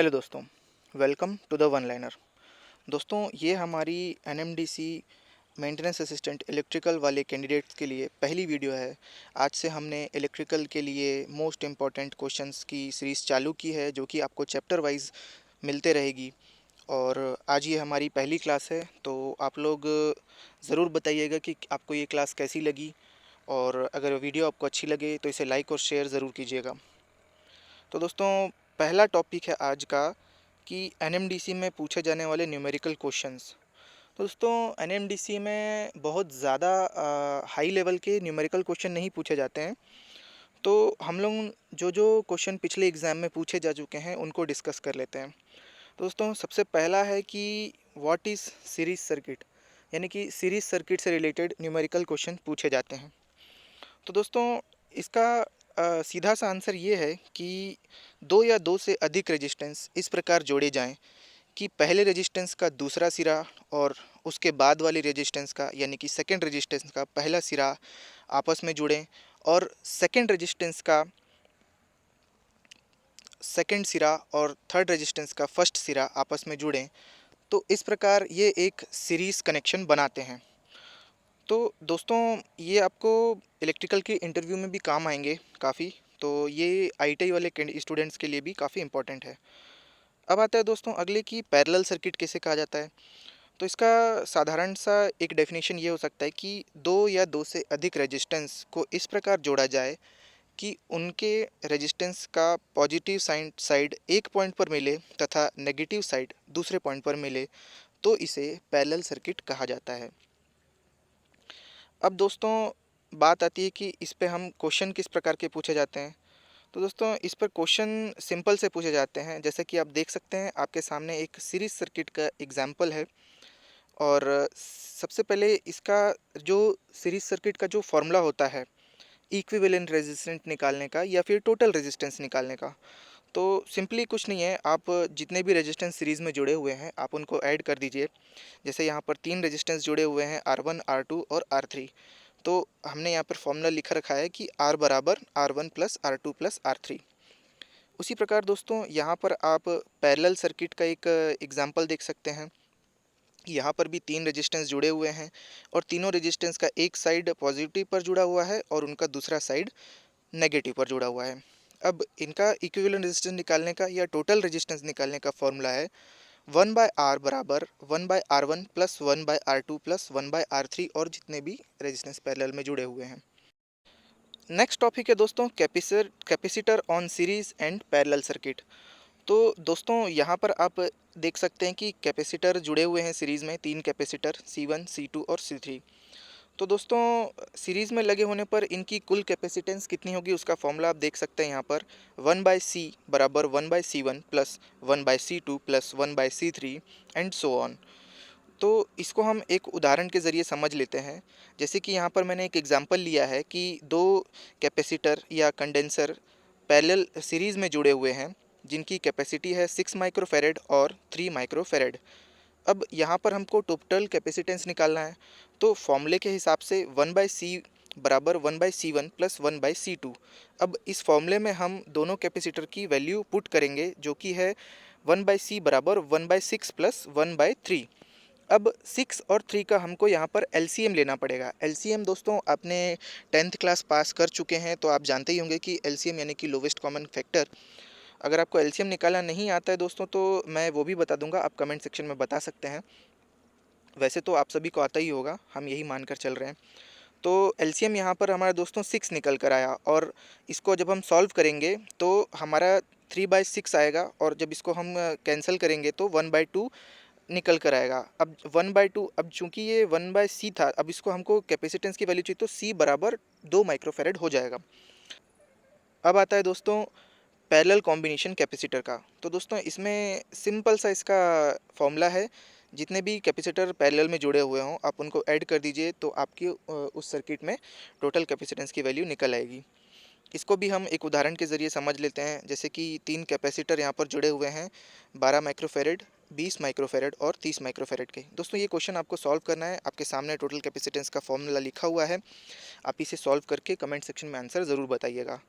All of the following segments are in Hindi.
हेलो दोस्तों, welcome to the one liner. दोस्तों, ये हमारी एनएमडीसी मेंटेनेंस असिस्टेंट इलेक्ट्रिकल वाले कैंडिडेट्स के लिए पहली वीडियो है। आज से हमने इलेक्ट्रिकल के लिए मोस्ट इम्पॉर्टेंट क्वेश्चंस की सीरीज़ चालू की है, जो कि आपको चैप्टर वाइज मिलते रहेगी। और आज ये हमारी पहली क्लास है, तो आप लोग ज़रूर बताइएगा कि आपको ये क्लास कैसी लगी। और अगर वीडियो आपको अच्छी लगे तो इसे लाइक और शेयर ज़रूर कीजिएगा। तो दोस्तों, पहला टॉपिक है आज का कि एनएमडीसी में पूछे जाने वाले न्यूमेरिकल क्वेश्चंस। तो दोस्तों, एनएमडीसी में बहुत ज़्यादा हाई लेवल के न्यूमेरिकल क्वेश्चन नहीं पूछे जाते हैं। तो हम लोग जो जो क्वेश्चन पिछले एग्ज़ाम में पूछे जा चुके हैं उनको डिस्कस कर लेते हैं। तो दोस्तों, सबसे पहला है कि व्हाट इज़ सीरीज सर्किट, यानी कि सीरीज सर्किट से रिलेटेड न्यूमेरिकल क्वेश्चन पूछे जाते हैं। तो दोस्तों, इसका सीधा सा आंसर ये है कि दो या दो से अधिक रेजिस्टेंस इस प्रकार जोड़े जाएं कि पहले रेजिस्टेंस का दूसरा सिरा और उसके बाद वाली रेजिस्टेंस का, यानी कि सेकंड रेजिस्टेंस का पहला सिरा आपस में जुड़ें, और सेकंड रेजिस्टेंस का सेकंड सिरा और थर्ड रेजिस्टेंस का फर्स्ट सिरा आपस में जुड़ें। तो इस प्रकार ये एक सीरीज़ कनेक्शन बनाते हैं। तो दोस्तों, ये आपको इलेक्ट्रिकल के इंटरव्यू में भी काम आएंगे काफ़ी। तो ये आईटीआई वाले स्टूडेंट्स के लिए भी काफ़ी इंपॉर्टेंट है। अब आता है दोस्तों अगले कि पैरेलल सर्किट कैसे कहा जाता है। तो इसका साधारण सा एक डेफिनेशन ये हो सकता है कि दो या दो से अधिक रेजिस्टेंस को इस प्रकार जोड़ा जाए कि उनके रेजिस्टेंस का पॉजिटिव साइड एक पॉइंट पर मिले तथा नेगेटिव साइड दूसरे पॉइंट पर मिले, तो इसे पैरेलल सर्किट कहा जाता है। अब दोस्तों, बात आती है कि इस पे हम क्वेश्चन किस प्रकार के पूछे जाते हैं। तो दोस्तों, इस पर क्वेश्चन सिंपल से पूछे जाते हैं। जैसे कि आप देख सकते हैं, आपके सामने एक सीरीज सर्किट का एग्जांपल है। और सबसे पहले इसका जो सीरीज सर्किट का जो फॉर्मूला होता है इक्विवेलेंट रेजिस्टेंस निकालने का या फिर टोटल रेजिस्टेंस निकालने का, तो सिंपली कुछ नहीं है। आप जितने भी रेजिस्टेंस सीरीज़ में जुड़े हुए हैं आप उनको ऐड कर दीजिए। जैसे यहाँ पर तीन रेजिस्टेंस जुड़े हुए हैं, R1, R2 और R3। तो हमने यहाँ पर फॉर्मूला लिखा रखा है कि R बराबर R1 plus R2 plus R3। उसी प्रकार दोस्तों, यहाँ पर आप पैरेलल सर्किट का एक एग्जांपल देख सकते हैं। यहाँ पर भी तीन रेजिस्टेंस जुड़े हुए हैं और तीनों रेजिस्टेंस का एक साइड पॉजिटिव पर जुड़ा हुआ है और उनका दूसरा साइड नेगेटिव पर जुड़ा हुआ है। अब इनका इक्विवेलेंट रेजिस्टेंस निकालने का या टोटल रेजिस्टेंस निकालने का फॉर्मूला है 1/R बराबर 1/R1 plus 1/R2 plus 1/R3 और जितने भी रेजिस्टेंस पैरेलल में जुड़े हुए हैं। नेक्स्ट टॉपिक है दोस्तों capacitor on series and parallel circuit. तो दोस्तों, यहाँ पर आप देख सकते हैं कि कैपेसिटर जुड़े हुए हैं सीरीज़ में, तीन कैपेसिटर C1, C2 और C3। तो दोस्तों, सीरीज़ में लगे होने पर इनकी कुल कैपेसिटेंस कितनी होगी उसका फॉर्मूला आप देख सकते हैं यहाँ पर 1/C बराबर 1/C1 plus 1/C2 plus 1/C3 and so on. तो इसको हम एक उदाहरण के ज़रिए समझ लेते हैं। जैसे कि यहाँ पर मैंने एक एग्जांपल लिया है कि दो कैपेसिटर या कंडेंसर पैरेलल सीरीज़ में जुड़े हुए हैं, जिनकी कैपेसिटी है 6 माइक्रोफेरेड और 3 माइक्रोफेरेड। अब यहाँ पर हमको टोटल कैपेसिटेंस निकालना है। तो फॉर्मूले के हिसाब से 1/C बराबर 1/C1 प्लस 1/C2। अब इस फॉर्मूले में हम दोनों कैपेसिटर की वैल्यू पुट करेंगे, जो कि है 1/C बराबर 1/6 प्लस 1/3। अब 6 और 3 का हमको यहाँ पर एलसीएम लेना पड़ेगा। एलसीएम दोस्तों, आपने 10th क्लास पास कर चुके हैं तो आप जानते ही होंगे कि एलसीएम यानी कि लोवेस्ट कॉमन फैक्टर। अगर आपको एलसीएम निकालना नहीं आता है दोस्तों, तो मैं वो भी बता दूंगा, आप कमेंट सेक्शन में बता सकते हैं। वैसे तो आप सभी को आता ही होगा, हम यही मानकर चल रहे हैं। तो एलसीएम यहाँ पर हमारा दोस्तों 6 निकल कर आया, और इसको जब हम सॉल्व करेंगे तो हमारा 3/6 आएगा, और जब इसको हम कैंसिल करेंगे तो 1/2 निकल कर आएगा। अब 1/2, अब चूंकि ये 1/C था, अब इसको हमको कैपेसिटेंस की वैल्यू चाहिए, तो C बराबर 2 माइक्रोफेरेड हो जाएगा। अब आता है दोस्तों पैरेलल कॉम्बिनेशन कैपेसिटर का। तो दोस्तों, इसमें सिंपल सा इसका फॉर्मूला है। जितने भी कैपेसिटर पैरेलल में जुड़े हुए हों आप उनको ऐड कर दीजिए, तो आपकी उस सर्किट में टोटल कैपेसिटेंस की वैल्यू निकल आएगी। इसको भी हम एक उदाहरण के ज़रिए समझ लेते हैं। जैसे कि तीन कैपेसिटर यहाँ पर जुड़े हुए हैं, 12 माइक्रोफेरेड, 20 माइक्रोफेरेड और 30 माइक्रोफेरेड के। दोस्तों, ये क्वेश्चन आपको सॉल्व करना है। आपके सामने टोटल कैपेसिटेंस का फॉर्मूला लिखा हुआ है, आप इसे सॉल्व करके कमेंट सेक्शन में आंसर ज़रूर बताइएगा।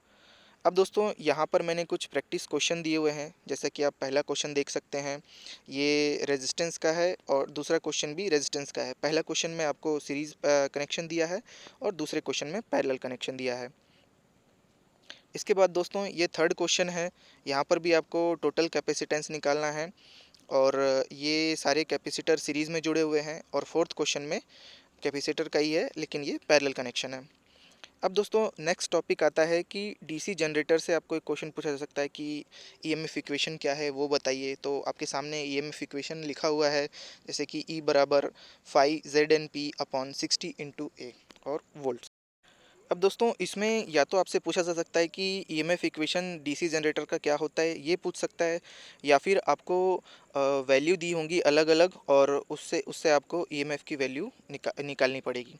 अब दोस्तों यहाँ पर मैंने कुछ प्रैक्टिस क्वेश्चन दिए हुए हैं, जैसे कि आप पहला क्वेश्चन देख सकते हैं, ये रेजिस्टेंस का है और दूसरा क्वेश्चन भी रेजिस्टेंस का है। पहला क्वेश्चन में आपको सीरीज कनेक्शन दिया है और दूसरे क्वेश्चन में पैरेलल कनेक्शन दिया है। इसके बाद दोस्तों ये थर्ड क्वेश्चन है, यहाँ पर भी आपको टोटल कैपेसिटेंस निकालना है और ये सारे कैपेसिटर सीरीज़ में जुड़े हुए हैं और फोर्थ क्वेश्चन में कैपेसिटर का ही है लेकिन ये पैरेलल कनेक्शन है। अब दोस्तों नेक्स्ट टॉपिक आता है कि डीसी जनरेटर से आपको एक क्वेश्चन पूछा जा सकता है कि ईएमएफ इक्वेशन क्या है वो बताइए। तो आपके सामने ईएमएफ इक्वेशन लिखा हुआ है, जैसे कि ई बराबर 5 ZNP/60 इंटू ए और वोल्ट। अब दोस्तों इसमें या तो आपसे पूछा जा सकता है कि ईएमएफ इक्वेशन डीसी जनरेटर का क्या होता है, ये पूछ सकता है, या फिर आपको वैल्यू दी होंगी अलग अलग और उससे उससे आपको ईएमएफ की वैल्यू निकालनी पड़ेगी।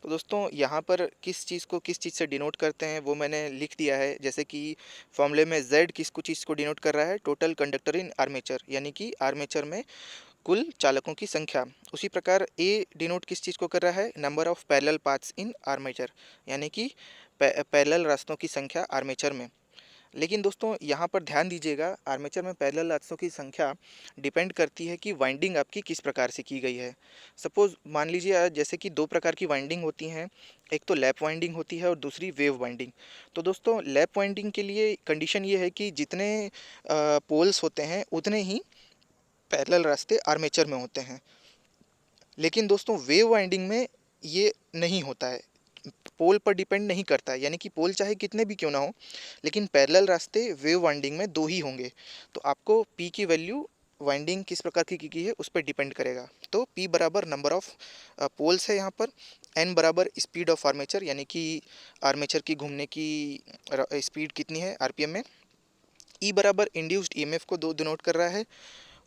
तो दोस्तों यहाँ पर किस चीज़ को किस चीज़ से डिनोट करते हैं वो मैंने लिख दिया है, जैसे कि फॉर्मूले में Z किसको चीज़ को डिनोट कर रहा है, टोटल कंडक्टर इन आर्मेचर, यानी कि आर्मेचर में कुल चालकों की संख्या। उसी प्रकार ए डिनोट किस चीज़ को कर रहा है, number of parallel paths in armature, यानी कि पैरेलल रास्तों की संख्या आर्मेचर में। लेकिन दोस्तों यहाँ पर ध्यान दीजिएगा, आर्मेचर में पैरेलल रास्तों की संख्या डिपेंड करती है कि वाइंडिंग आपकी किस प्रकार से की गई है। सपोज मान लीजिए जैसे कि दो प्रकार की वाइंडिंग होती हैं, एक तो लैप वाइंडिंग होती है और दूसरी वेव वाइंडिंग। तो दोस्तों लैप वाइंडिंग के लिए कंडीशन ये है कि जितने पोल्स होते हैं उतने ही पैरेलल रास्ते आर्मेचर में होते हैं। लेकिन दोस्तों वेव वाइंडिंग में ये नहीं होता है, पोल पर डिपेंड नहीं करता है, यानी कि पोल चाहे कितने भी क्यों ना हो, लेकिन पैरेलल रास्ते वेव वाइंडिंग में दो ही होंगे। तो आपको पी की वैल्यू वाइंडिंग किस प्रकार की की है उस पर डिपेंड करेगा। तो पी बराबर नंबर ऑफ पोल्स है यहाँ पर, एन बराबर स्पीड ऑफ आर्मेचर, यानी कि आर्मेचर की घूमने की स्पीड कितनी है आरपीएम में, ई बराबर इंड्यूस्ड ईएमएफ को दो डिनोट कर रहा है,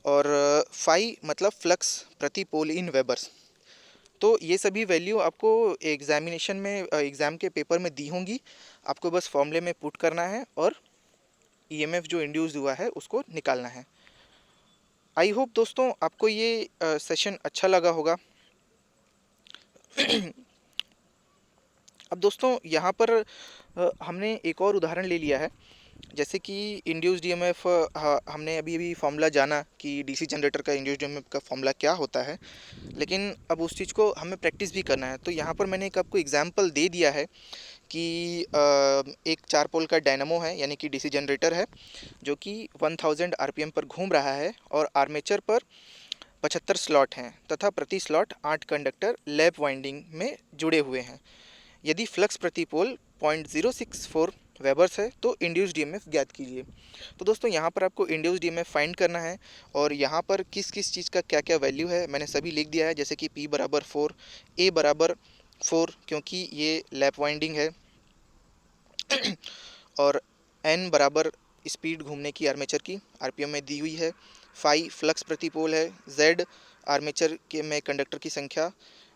और फाई मतलब फ्लक्स प्रति पोल इन वेबर्स। तो ये सभी वैल्यू आपको एग्जामिनेशन में एग्ज़ाम के पेपर में दी होंगी, आपको बस फॉर्मूले में पुट करना है और ईएमएफ जो इंड्यूस हुआ है उसको निकालना है। आई होप दोस्तों आपको ये सेशन अच्छा लगा होगा। अब दोस्तों यहाँ पर हमने एक और उदाहरण ले लिया है, जैसे कि इंड्यूस्ड ईएमएफ, हमने अभी अभी फॉर्मूला जाना कि डीसी जनरेटर का इंड्यूस्ड ईएमएफ का फॉर्मूला क्या होता है, लेकिन अब उस चीज़ को हमें प्रैक्टिस भी करना है। तो यहाँ पर मैंने एक आपको एग्जांपल दे दिया है कि एक 4 पोल का डायनामो है, यानी कि डीसी जनरेटर है, जो कि 1000 आरपीएम पर घूम रहा है और आर्मेचर पर 75 स्लॉट हैं तथा प्रति स्लॉट 8 कंडक्टर लैप वाइंडिंग में जुड़े हुए हैं। यदि फ्लक्स प्रति पोल 0.064 वेबर्स है तो इंड्यूस्ड ईएमएफ ज्ञात कीजिए। तो दोस्तों यहाँ पर आपको इंड्यूस्ड ईएमएफ फाइंड करना है और यहाँ पर किस किस चीज़ का क्या क्या वैल्यू है मैंने सभी लिख दिया है, जैसे कि P बराबर 4, A बराबर 4 क्योंकि ये लैप वाइंडिंग है, और N बराबर स्पीड घूमने की आर्मेचर की आरपीएम में दी हुई है, फाई फ्लक्स प्रति पोल है, Z आर्मेचर के में कंडक्टर की संख्या,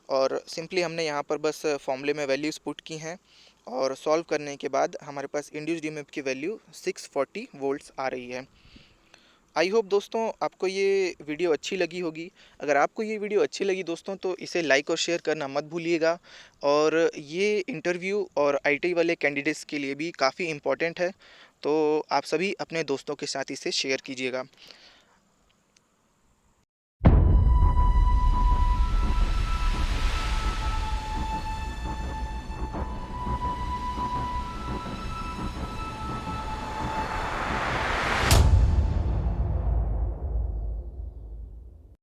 और सिंपली हमने यहाँ पर बस फॉर्मूले में वैल्यूज़ पुट की हैं और सॉल्व करने के बाद हमारे पास इंड्यूस्ड ईएमएफ की वैल्यू 640 वोल्ट्स आ रही है। आई होप दोस्तों आपको ये वीडियो अच्छी लगी होगी। अगर आपको ये वीडियो अच्छी लगी दोस्तों तो इसे लाइक और शेयर करना मत भूलिएगा, और ये इंटरव्यू और आईटी वाले कैंडिडेट्स के लिए भी काफ़ी इम्पोर्टेंट है, तो आप सभी अपने दोस्तों के साथ इसे शेयर कीजिएगा।